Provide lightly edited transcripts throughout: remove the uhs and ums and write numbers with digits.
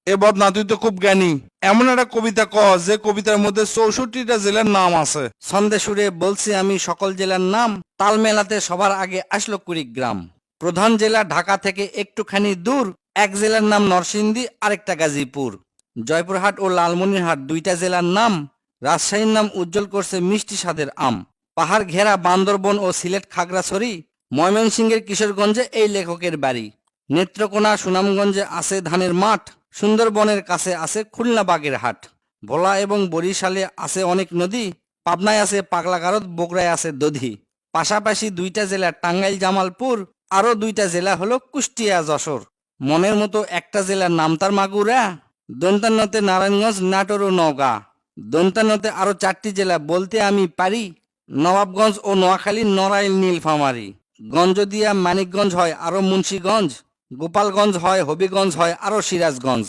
এ বদনা, তুই তো খুব জ্ঞানী। এমন একটা কবিতা ক যে কবিতার মধ্যে 64টা জেলার নাম আছে। ছন্দে সুরে বলছি আমি সকল জেলার নাম, তাল মেলাতে সবার আগে আসলো কুড়িগ্রাম। প্রধান জেলা ঢাকা থেকে একটুখানি দূর, এক জেলার নাম নরসিংদী, আরেকটা গাজীপুর। জয়পুরহাট ও লালমনিরহাট দুইটা জেলার নাম, রাজশাহীর নাম উজ্জ্বল করছে মিষ্টি স্বাদের আম। পাহাড় ঘেরা বান্দরবন ও সিলেট খাগড়াছড়ি, ময়মনসিংহের কিশোরগঞ্জে এই লেখকের বাড়ি। নেত্রকোনা সুনামগঞ্জে আছে ধানের মাঠ, সুন্দরবনের কাছে আছে খুলনা বাগেরহাট। ভোলা এবং বরিশালে আছে অনেক নদী, পাবনায় আছে পাগলাগারদ, বগুড়ায় আছে দধি। পাশাপাশি দুইটা জেলা টাঙ্গাইল জামালপুর, আরো দুইটা জেলা হলো কুষ্টিয়া যশোর। মনের মতো একটা জেলার নাম তার মাগুরা। দন্তান্নতে নারায়ণগঞ্জ, নাটোর ও নওগাঁ। দন্তান্নতে আরো 4টি জেলা বলতে আমি পারি, নবাবগঞ্জ ও নোয়াখালী, নড়াইল, নীলফামারী। গঞ্জদিয়া মানিকগঞ্জ হয় আরো মুন্সীগঞ্জ, গোপালগঞ্জ হয়, হবিগঞ্জ হয় আরো সিরাজগঞ্জ।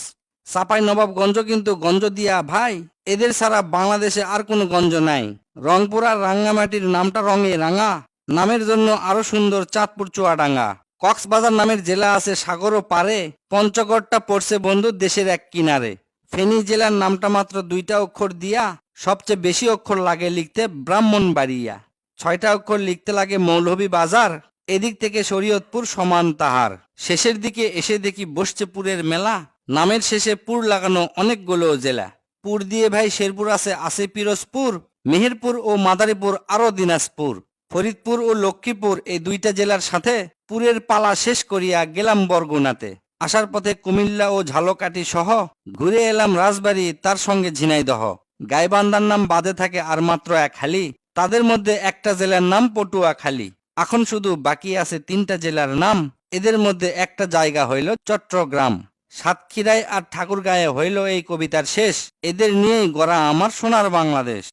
চাপাই নবাবগঞ্জ কিন্তু গঞ্জ দিয়া ভাই, এদের ছাড়া বাংলাদেশে আর কোনো গঞ্জ নাই। রংপুর আর রাঙ্গামাটির নামটা রঙে রাঙা, নামের জন্য আরো সুন্দর চাঁদপুর চুয়াডাঙ্গা। কক্সবাজার নামের জেলা আছে সাগরও পারে, পঞ্চগড়টা পড়ছে বন্ধু দেশের এক কিনারে। ফেনী জেলার নামটা মাত্র 2টা অক্ষর দিয়া, সবচেয়ে বেশি অক্ষর লাগে লিখতে ব্রাহ্মণবাড়িয়া। 6টা অক্ষর লিখতে লাগে মৌলভীবাজার, এদিক থেকে শরীয়তপুর সমান তাহার। শেষের দিকে এসে দেখি বসছে পুরের মেলা, নামের শেষে পুর লাগানো অনেকগুলো জেলা। পুর দিয়ে ভাই শেরপুর আছে পিরোজপুর, মেহেরপুর ও মাদারীপুর আরো দিনাজপুর। ফরিদপুর ও লক্ষ্মীপুর এই দুইটা জেলার সাথে পুরের পালা শেষ করিয়া গেলাম বরগুনাতে। আসার পথে কুমিল্লা ও ঝালকাঠি সহ ঘুরে এলাম রাজবাড়ী, তার সঙ্গে ঝিনাইদহ। গাইবান্ধার নাম বাদে থাকে আর মাত্র এক হালি, তাদের মধ্যে একটা জেলার নাম পটুয়াখালী। এখন শুধু বাকি আছে 3টা জেলার নাম, এদের মধ্যে একটা জায়গা হইল চট্টগ্রাম। সাতক্ষীরায় আর ঠাকুরগাঁয়ে হইল এই কবিতার শেষ। এদের নিয়েই গড়া আমার সোনার বাংলাদেশ।